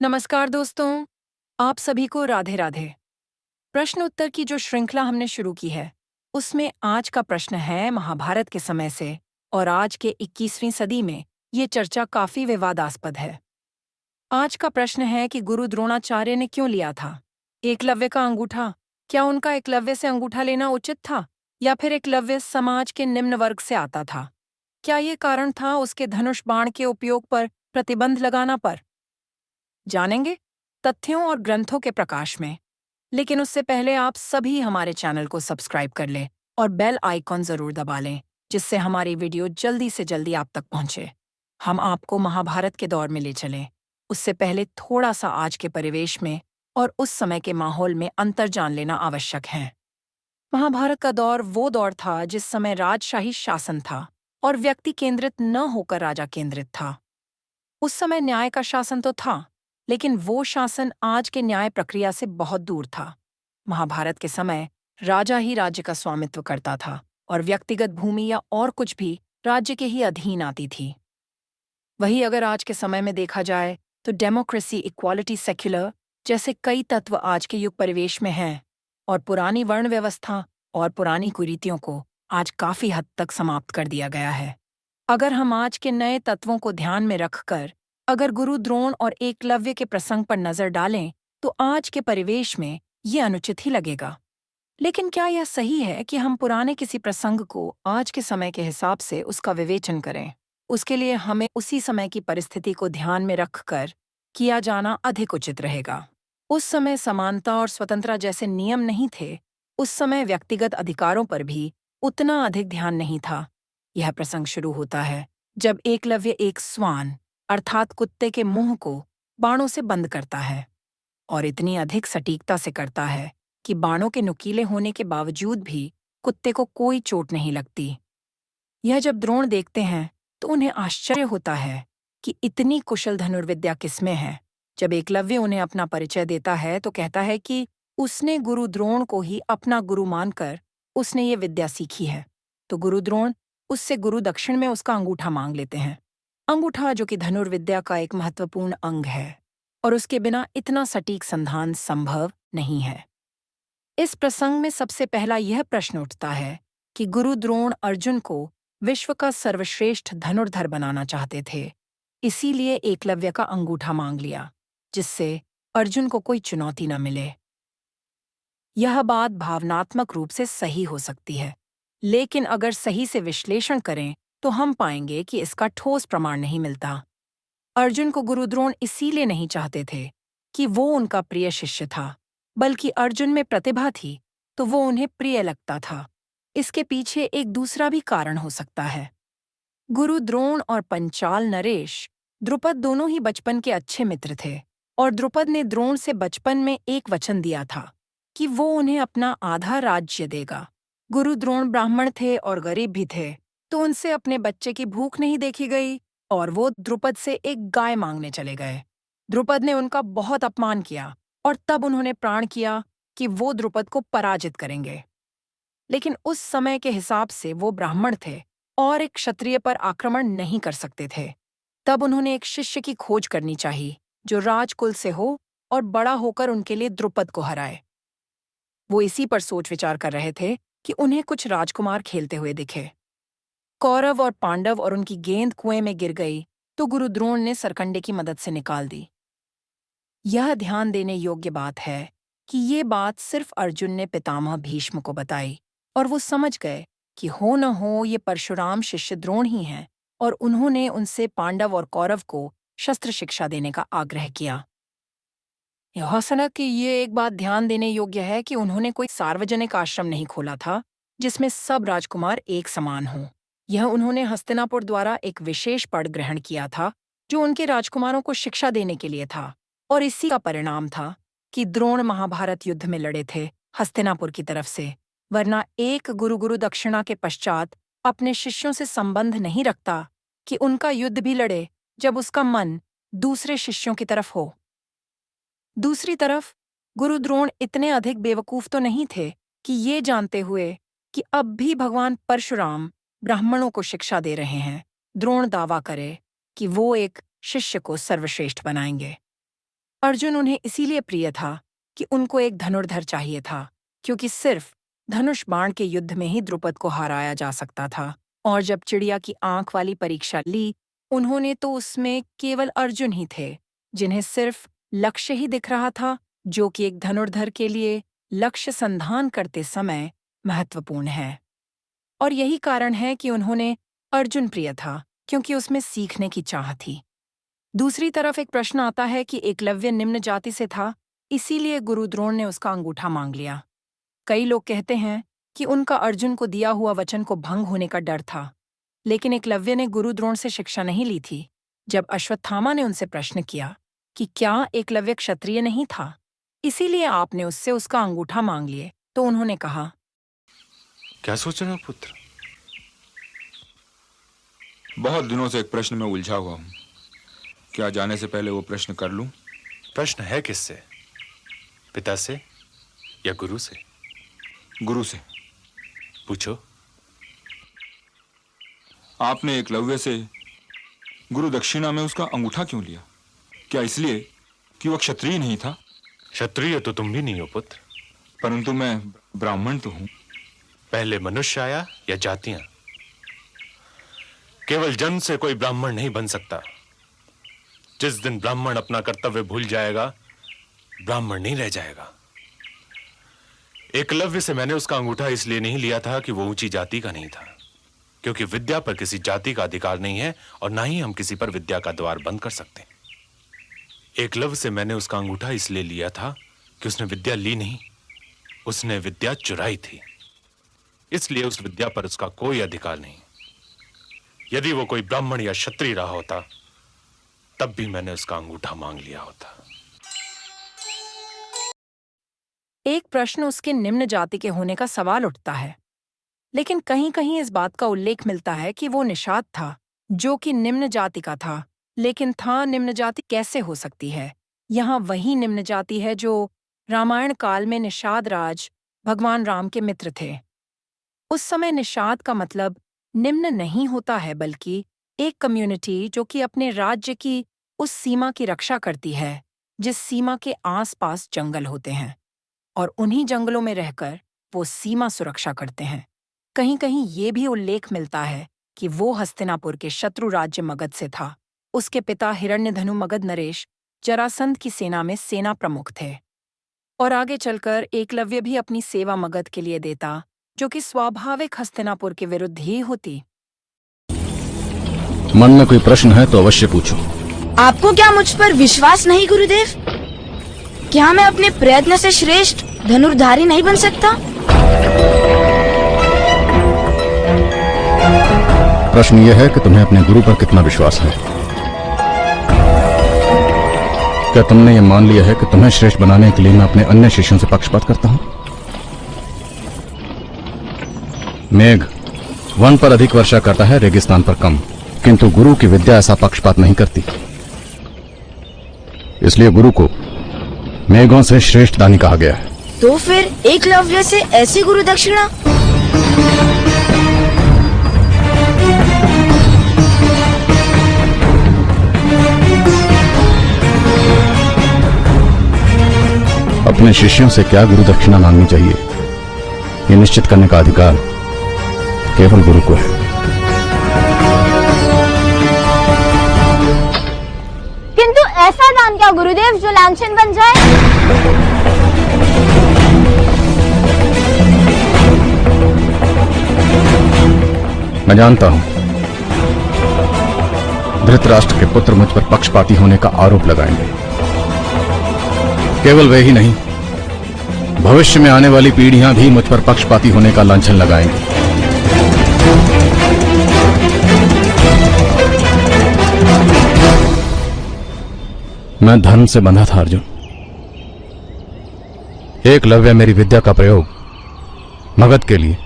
नमस्कार दोस्तों, आप सभी को राधे राधे। प्रश्न उत्तर की जो श्रृंखला हमने शुरू की है, उसमें आज का प्रश्न है महाभारत के समय से और आज के 21वीं सदी में ये चर्चा काफी विवादास्पद है। आज का प्रश्न है कि गुरु द्रोणाचार्य ने क्यों लिया था एकलव्य का अंगूठा? क्या उनका एकलव्य से अंगूठा लेना उचित था या फिर एकलव्य समाज के निम्न वर्ग से आता था? क्या ये कारण था उसके धनुष बाण के उपयोग पर प्रतिबंध लगाना पर? जानेंगे तथ्यों और ग्रंथों के प्रकाश में। लेकिन उससे पहले आप सभी हमारे चैनल को सब्सक्राइब कर लें और बेल आइकॉन जरूर दबा लें, जिससे हमारी वीडियो जल्दी से जल्दी आप तक पहुंचे। हम आपको महाभारत के दौर में ले चलें, उससे पहले थोड़ा सा आज के परिवेश में और उस समय के माहौल में अंतर जान लेना आवश्यक है। महाभारत का दौर वो दौर था जिस समय राजशाही शासन था और व्यक्ति केंद्रित न होकर राजा केंद्रित था। उस समय न्याय का शासन तो था, लेकिन वो शासन आज के न्याय प्रक्रिया से बहुत दूर था। महाभारत के समय राजा ही राज्य का स्वामित्व करता था और व्यक्तिगत भूमि या और कुछ भी राज्य के ही अधीन आती थी। वहीं अगर आज के समय में देखा जाए तो डेमोक्रेसी, इक्वालिटी, सेक्युलर जैसे कई तत्व आज के युग परिवेश में हैं और पुरानी वर्ण व्यवस्था और पुरानी कुरीतियों को आज काफी हद तक समाप्त कर दिया गया है। अगर हम आज के नए तत्वों को ध्यान में रखकर अगर गुरु द्रोण और एकलव्य के प्रसंग पर नजर डालें तो आज के परिवेश में ये अनुचित ही लगेगा। लेकिन क्या यह सही है कि हम पुराने किसी प्रसंग को आज के समय के हिसाब से उसका विवेचन करें? उसके लिए हमें उसी समय की परिस्थिति को ध्यान में रखकर किया जाना अधिक उचित रहेगा। उस समय समानता और स्वतंत्रता जैसे नियम नहीं थे। उस समय व्यक्तिगत अधिकारों पर भी उतना अधिक ध्यान नहीं था। यह प्रसंग शुरू होता है जब एकलव्य एक स्वान अर्थात कुत्ते के मुंह को बाणों से बंद करता है और इतनी अधिक सटीकता से करता है कि बाणों के नुकीले होने के बावजूद भी कुत्ते को कोई चोट नहीं लगती। यह जब द्रोण देखते हैं तो उन्हें आश्चर्य होता है कि इतनी कुशल धनुर्विद्या किसमें है। जब एकलव्य उन्हें अपना परिचय देता है तो कहता है कि उसने गुरु द्रोण को ही अपना गुरु मानकर उसने ये विद्या सीखी है। तो गुरु द्रोण उससे गुरु दक्षिण में उसका अंगूठा मांग लेते हैं। अंगूठा जो कि धनुर्विद्या का एक महत्वपूर्ण अंग है और उसके बिना इतना सटीक संधान संभव नहीं है। इस प्रसंग में सबसे पहला यह प्रश्न उठता है कि गुरु द्रोण अर्जुन को विश्व का सर्वश्रेष्ठ धनुर्धर बनाना चाहते थे, इसीलिए एकलव्य का अंगूठा मांग लिया, जिससे अर्जुन को कोई चुनौती न मिले। यह बात भावनात्मक रूप से सही हो सकती है, लेकिन अगर सही से विश्लेषण करें तो हम पाएंगे कि इसका ठोस प्रमाण नहीं मिलता। अर्जुन को गुरु द्रोण इसीलिए नहीं चाहते थे कि वो उनका प्रिय शिष्य था, बल्कि अर्जुन में प्रतिभा थी तो वो उन्हें प्रिय लगता था। इसके पीछे एक दूसरा भी कारण हो सकता है। गुरु द्रोण और पंचाल नरेश द्रुपद दोनों ही बचपन के अच्छे मित्र थे और द्रुपद ने द्रोण से बचपन में एक वचन दिया था कि वो उन्हें अपना आधा राज्य देगा। गुरु द्रोण ब्राह्मण थे और गरीब भी थे, तो उनसे अपने बच्चे की भूख नहीं देखी गई और वो द्रुपद से एक गाय मांगने चले गए। द्रुपद ने उनका बहुत अपमान किया और तब उन्होंने प्रण किया कि वो द्रुपद को पराजित करेंगे। लेकिन उस समय के हिसाब से वो ब्राह्मण थे और एक क्षत्रिय पर आक्रमण नहीं कर सकते थे। तब उन्होंने एक शिष्य की खोज करनी चाहिए जो राजकुल से हो और बड़ा होकर उनके लिए द्रुपद को हराए। वो इसी पर सोच विचार कर रहे थे कि उन्हें कुछ राजकुमार खेलते हुए दिखे। कौरव और पांडव और उनकी गेंद कुएं में गिर गई तो गुरु द्रोण ने सरकंडे की मदद से निकाल दी। यह ध्यान देने योग्य बात है कि ये बात सिर्फ अर्जुन ने पितामह भीष्म को बताई और वो समझ गए कि हो न हो ये परशुराम शिष्य द्रोण ही हैं और उन्होंने उनसे पांडव और कौरव को शस्त्र शिक्षा देने का आग्रह किया। यह सनक कि ये एक बात ध्यान देने योग्य है कि उन्होंने कोई सार्वजनिक आश्रम नहीं खोला था जिसमें सब राजकुमार एक समान हों। यह उन्होंने हस्तिनापुर द्वारा एक विशेष पद ग्रहण किया था जो उनके राजकुमारों को शिक्षा देने के लिए था और इसी का परिणाम था कि द्रोण महाभारत युद्ध में लड़े थे हस्तिनापुर की तरफ से, वरना एक गुरु गुरु दक्षिणा के पश्चात अपने शिष्यों से संबंध नहीं रखता कि उनका युद्ध भी लड़े जब उसका मन दूसरे शिष्यों की तरफ हो। दूसरी तरफ गुरु द्रोण इतने अधिक बेवकूफ तो नहीं थे कि ये जानते हुए कि अब भी भगवान परशुराम ब्राह्मणों को शिक्षा दे रहे हैं, द्रोण दावा करे कि वो एक शिष्य को सर्वश्रेष्ठ बनाएंगे। अर्जुन उन्हें इसीलिए प्रिय था कि उनको एक धनुर्धर चाहिए था, क्योंकि सिर्फ धनुष बाण के युद्ध में ही द्रुपद को हराया जा सकता था। और जब चिड़िया की आंख वाली परीक्षा ली, उन्होंने तो उसमें केवल अर्जुन ही थे जिन्हें सिर्फ लक्ष्य ही दिख रहा था, जो कि एक धनुर्धर के लिए लक्ष्य संधान करते समय महत्वपूर्ण है। और यही कारण है कि उन्होंने अर्जुन प्रिय था, क्योंकि उसमें सीखने की चाह थी। दूसरी तरफ एक प्रश्न आता है कि एकलव्य निम्न जाति से था, इसीलिए गुरु द्रोण ने उसका अंगूठा मांग लिया। कई लोग कहते हैं कि उनका अर्जुन को दिया हुआ वचन को भंग होने का डर था, लेकिन एकलव्य ने गुरु द्रोण से शिक्षा नहीं ली थी। जब अश्वत्थामा ने उनसे प्रश्न किया कि क्या एकलव्य क्षत्रिय नहीं था, इसीलिए आपने उससे उसका अंगूठा मांग लिए, तो उन्होंने कहा, क्या सोच रहे हो पुत्र? बहुत दिनों से एक प्रश्न में उलझा हुआ हूं। क्या जाने से पहले वो प्रश्न कर लूं? प्रश्न है किससे? पिता से या गुरु से? गुरु से। पूछो। आपने एकलव्य से गुरु दक्षिणा में उसका अंगूठा क्यों लिया? क्या इसलिए कि वह क्षत्रिय नहीं था? क्षत्रिय तो तुम भी नहीं हो पुत्र। परंतु मैं ब्राह्मण तो हूं। पहले मनुष्य आया या जातियां? केवल जन्म से कोई ब्राह्मण नहीं बन सकता। जिस दिन ब्राह्मण अपना कर्तव्य भूल जाएगा, ब्राह्मण नहीं रह जाएगा। एकलव्य से मैंने उसका अंगूठा इसलिए नहीं लिया था कि वो ऊंची जाति का नहीं था, क्योंकि विद्या पर किसी जाति का अधिकार नहीं है और ना ही हम किसी पर विद्या का द्वार बंद कर सकते। एकलव्य से मैंने उसका अंगूठा इसलिए लिया था कि उसने विद्या ली नहीं, उसने विद्या चुराई थी। इसलिए उस विद्या पर उसका कोई अधिकार नहीं। यदि वो कोई ब्राह्मण या क्षत्रिय रहा होता, तब भी मैंने उसका अंगूठा मांग लिया होता। एक प्रश्न उसके निम्न जाति के होने का सवाल उठता है, लेकिन कहीं कहीं इस बात का उल्लेख मिलता है कि वो निषाद था, जो कि निम्न जाति का था। लेकिन था निम्न जाति कैसे हो सकती है? यहाँ वही निम्न जाति है जो रामायण काल में निषाद राज भगवान राम के मित्र थे। उस समय निषाद का मतलब निम्न नहीं होता है, बल्कि एक कम्युनिटी जो कि अपने राज्य की उस सीमा की रक्षा करती है जिस सीमा के आसपास जंगल होते हैं, और उन्हीं जंगलों में रहकर वो सीमा सुरक्षा करते हैं। कहीं कहीं ये भी उल्लेख मिलता है कि वो हस्तिनापुर के शत्रु राज्य मगध से था। उसके पिता हिरण्यधनु मगध नरेश जरासंध की सेना में सेना प्रमुख थे, और आगे चलकर एकलव्य भी अपनी सेवा मगध के लिए देता, जो कि स्वाभाविक हस्तिनापुर के विरुद्ध ही होती। मन में कोई प्रश्न है तो अवश्य पूछो। आपको क्या मुझ पर विश्वास नहीं गुरुदेव? क्या मैं अपने प्रयत्न से श्रेष्ठ धनुर्धारी नहीं बन सकता? प्रश्न यह है कि तुम्हें अपने गुरु पर कितना विश्वास है। क्या तुमने ये मान लिया है कि तुम्हें श्रेष्ठ बनाने के लिए मैं अपने अन्य शिष्यों से पक्षपात करता हूं? मेघ वन पर अधिक वर्षा करता है, रेगिस्तान पर कम, किंतु गुरु की विद्या ऐसा पक्षपात नहीं करती। इसलिए गुरु को मेघों से श्रेष्ठ दानी कहा गया है। तो फिर एकलव्य से ऐसी गुरु दक्षिणा? अपने शिष्यों से क्या गुरु दक्षिणा मांगनी चाहिए, ये निश्चित करने का अधिकार केवल गुरु को है। किंतु ऐसा दान क्या गुरुदेव जो लांछन बन जाए? मैं जानता हूं धृतराष्ट्र के पुत्र मुझ पर पक्षपाती होने का आरोप लगाएंगे। केवल वे ही नहीं, भविष्य में आने वाली पीढ़ियां भी मुझ पर पक्षपाती होने का लांछन लगाएंगी। मैं धर्म से बंधा था अर्जुन। एकलव्य मेरी विद्या का प्रयोग मगध के लिए,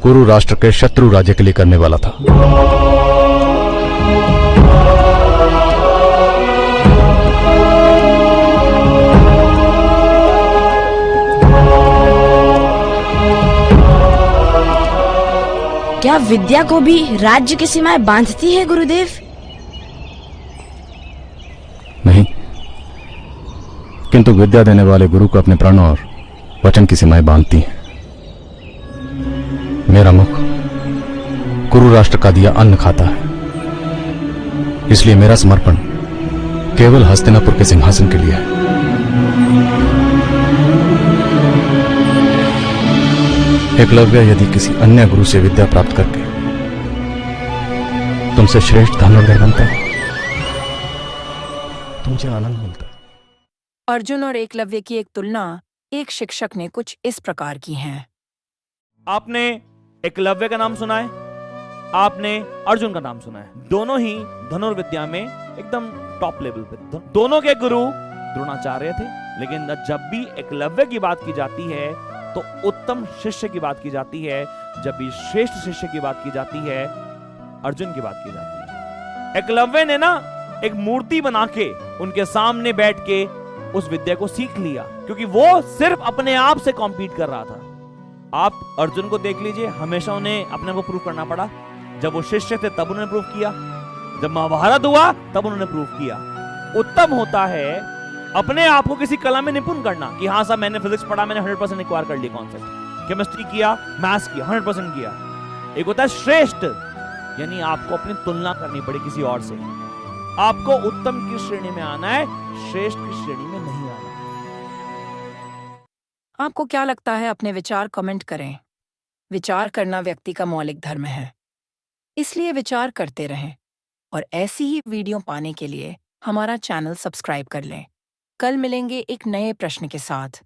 कुरु राष्ट्र के शत्रु राज्य के लिए करने वाला था। क्या विद्या को भी राज्य की सीमाएं बांधती है गुरुदेव? नहीं, किंतु विद्या देने वाले गुरु को अपने प्रण और वचन की सीमाएं बांधती हैं। मेरा मुख गुरु राष्ट्र का दिया अन्न खाता है, इसलिए मेरा समर्पण केवल हस्तिनापुर के सिंहासन के लिए है। एकलव्य यदि किसी अन्य गुरु से विद्या प्राप्त करके तुमसे श्रेष्ठ धनुर्धर बनता है तो मुझे आनंद मिलता है। अर्जुन और एकलव्य की एक तुलना एक शिक्षक ने कुछ इस प्रकार की है। आपने एकलव्य का नाम सुना है, आपने अर्जुन का नाम सुना है। दोनों ही धनुर्विद्या में एकदम टॉप लेवल पे। दोनों के गुरु द्रोणाचार्य थे, लेकिन जब भी एकलव्य की बात की जाती है तो उत्तम शिष्य की बात की जाती है। जब भी श्रेष्ठ शिष्य की बात की जाती है, अर्जुन की बात की जाती है। एकलव्य ने ना एक मूर्ति बना के उनके सामने बैठ के उस विद्या को सीख लिया, क्योंकि वो सिर्फ अपने आप से कॉम्पीट कर रहा था। आप अर्जुन को देख लीजिए, हमेशा उन्हें अपने को प्रूव करना पड़ा। जब वो शिष्य थे तब उन्होंने प्रूव किया, जब महाभारत हुआ तब उन्होंने प्रूव किया। उत्तम होता है अपने आप को किसी कला में निपुण करना, कि हाँ साहब मैंने फिजिक्स पढ़ा, मैंने 100% एक्वायर कर लिया कॉन्सेप्ट, केमिस्ट्री किया, मैथ्स किया, 100% किया। एक होता है श्रेष्ठ, यानी आपको अपनी तुलना करनी पड़े किसी और से। आपको उत्तम की श्रेणी में आना है, श्रेष्ठ की श्रेणी में नहीं आना। आपको क्या लगता है? अपने विचार कमेंट करें। विचार करना व्यक्ति का मौलिक धर्म है, इसलिए विचार करते रहें और ऐसी ही वीडियो पाने के लिए हमारा चैनल सब्सक्राइब कर लें। कल मिलेंगे एक नए प्रश्न के साथ।